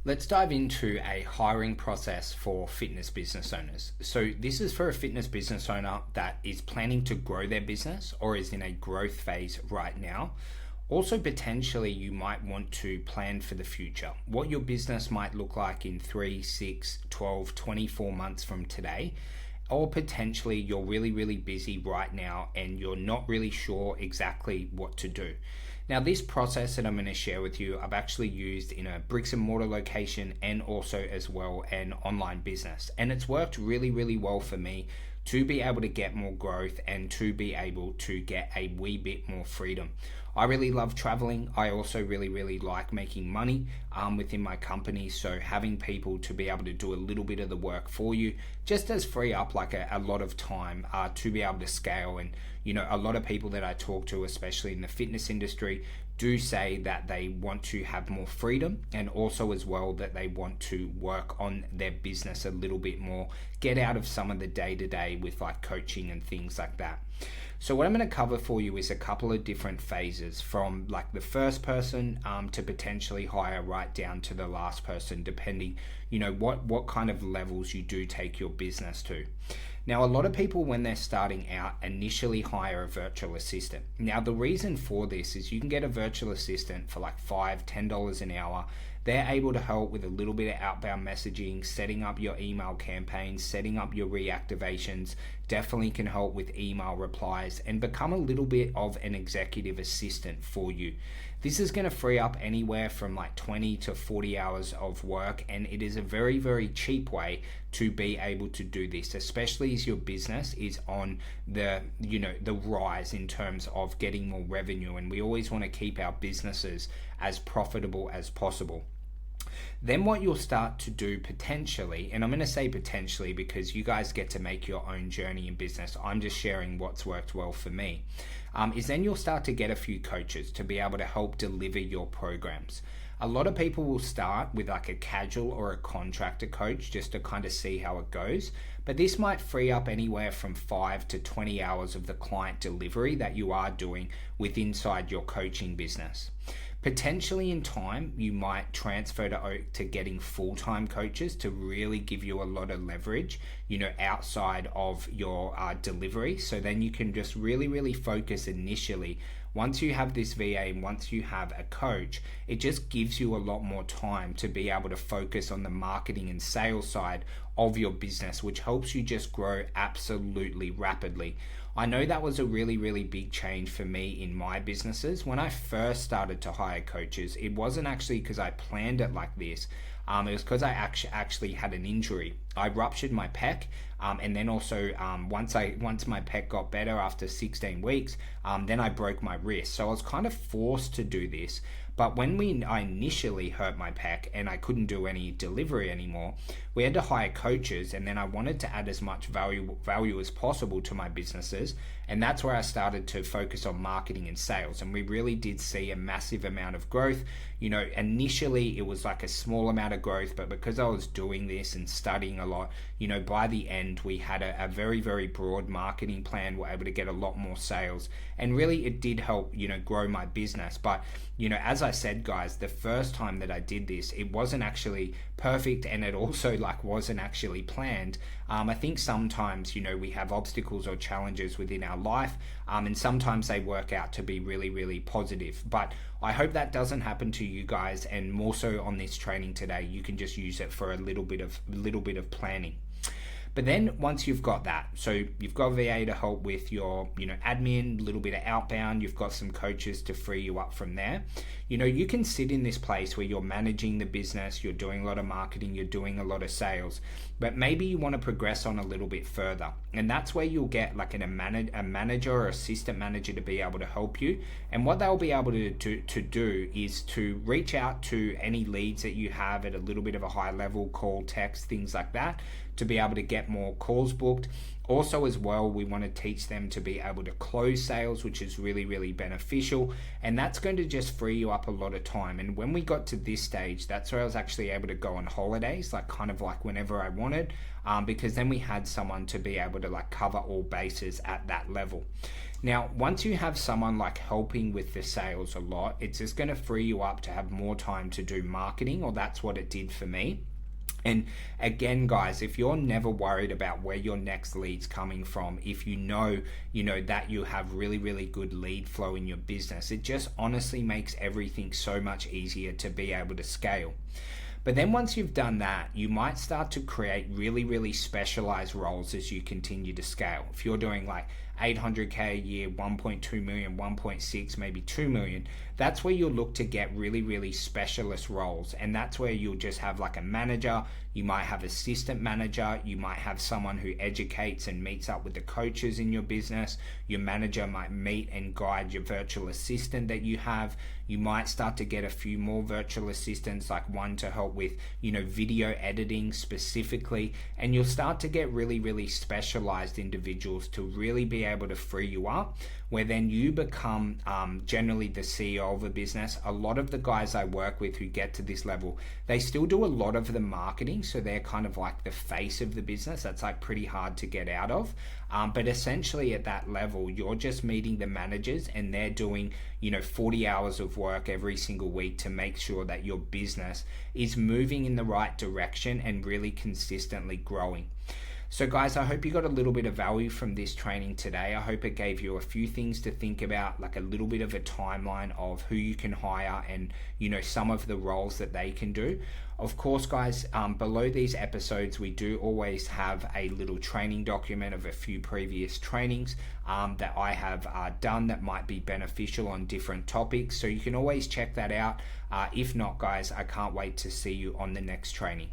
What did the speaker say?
Let's dive into a hiring process for fitness business owners. So, this is for a fitness business owner that is planning to grow their business or is in a growth phase right now. Also, potentially, you might want to plan for the future, what your business might look like in 3, 6, 12, 24 months from today. Or potentially, you're really busy right now and you're not really sure exactly what to do. Now, this process that I'm going to share with you, I've actually used in a bricks and mortar location and also as well an online business. And it's worked really well for me to be able to get more growth and to be able to get a wee bit more freedom. I really love traveling. I also really like making money within my company. So having people to be able to do a little bit of the work for you just does free up like a lot of time to be able to scale. And a lot of people that I talk to, especially in the fitness industry, do say that they want to have more freedom and also as well that they want to work on their business a little bit more, get out of some of the day-to-day with like coaching and things like that. So what I'm going to cover for you is a couple of different phases from like the first person to potentially hire right down to the last person, depending, what kind of levels you do take your business to. Now, a lot of people, when they're starting out, initially hire a virtual assistant. Now, the reason for this is you can get a virtual assistant for like $5, $10 an hour. They're able to help with a little bit of outbound messaging, setting up your email campaigns, setting up your reactivations, definitely can help with email replies and become a little bit of an executive assistant for you. This is going to free up anywhere from like 20 to 40 hours of work, and it is a very cheap way to be able to do this, especially as your business is on the rise in terms of getting more revenue, and we always want to keep our businesses as profitable as possible. Then what you'll start to do potentially, and I'm going to say potentially because you guys get to make your own journey in business, I'm just sharing what's worked well for me, is then you'll start to get a few coaches to be able to help deliver your programs. A lot of people will start with like a casual or a contractor coach just to kind of see how it goes. But this might free up anywhere from 5 to 20 hours of the client delivery that you are doing with inside your coaching business. Potentially in time, you might transfer to getting full-time coaches to really give you a lot of leverage, outside of your delivery. So then you can just really focus initially. Once you have this VA and once you have a coach, it just gives you a lot more time to be able to focus on the marketing and sales side of your business, which helps you just grow absolutely rapidly. I know that was a really big change for me in my businesses. When I first started to hire coaches, it wasn't actually because I planned it like this. It was because I actually had an injury. I ruptured my pec, and then also once my pec got better after 16 weeks, then I broke my wrist. So I was kind of forced to do this. But when I initially hurt my pec and I couldn't do any delivery anymore, we had to hire coaches, and then I wanted to add as much value as possible to my businesses, and that's where I started to focus on marketing and sales, and we really did see a massive amount of growth. Initially it was like a small amount of growth, but because I was doing this and studying a lot, by the end we had a very broad marketing plan. We're able to get a lot more sales, and really it did help grow my business. But as I said, guys, the first time that I did this, it wasn't actually perfect, and it also wasn't actually planned. I think sometimes we have obstacles or challenges within our life, and sometimes they work out to be really positive. But I hope that doesn't happen to you guys, and more so on this training today, you can just use it for a little bit of planning. But then once you've got that, so you've got VA to help with your, admin, a little bit of outbound, you've got some coaches to free you up from there. You can sit in this place where you're managing the business, you're doing a lot of marketing, you're doing a lot of sales, but maybe you want to progress on a little bit further. And that's where you'll get like a manager or assistant manager to be able to help you. And what they'll be able to do is to reach out to any leads that you have at a little bit of a high level, call, text, things like that, to be able to get more calls booked. Also as well, we want to teach them to be able to close sales, which is really beneficial, and that's going to just free you up a lot of time. And when we got to this stage, that's where I was actually able to go on holidays, kind of whenever I wanted, because then we had someone to be able to cover all bases at that level. Now, once you have someone like helping with the sales a lot, it's just going to free you up to have more time to do marketing, or that's what it did for me. And again, guys, if you're never worried about where your next lead's coming from, if you know that you have really, really good lead flow in your business, it just honestly makes everything so much easier to be able to scale. But then once you've done that, you might start to create really, really specialized roles as you continue to scale. If you're doing like 800K a year, 1.2 million, 1.6, maybe 2 million, that's where you'll look to get really, really specialist roles. And that's where you'll just have like a manager, you might have assistant manager, you might have someone who educates and meets up with the coaches in your business. Your manager might meet and guide your virtual assistant that you have. You might start to get a few more virtual assistants, like one to help with, video editing specifically. And you'll start to get really, really specialized individuals to really be able to free you up, where then you become generally the CEO of a business. A lot of the guys I work with who get to this level, they still do a lot of the marketing, so they're kind of like the face of the business. That's like pretty hard to get out of. But essentially at that level, you're just meeting the managers and they're doing, 40 hours of work every single week to make sure that your business is moving in the right direction and really consistently growing. So guys, I hope you got a little bit of value from this training today. I hope it gave you a few things to think about, like a little bit of a timeline of who you can hire and, some of the roles that they can do. Of course, guys, below these episodes, we do always have a little training document of a few previous trainings that I have done that might be beneficial on different topics. So you can always check that out. If not, guys, I can't wait to see you on the next training.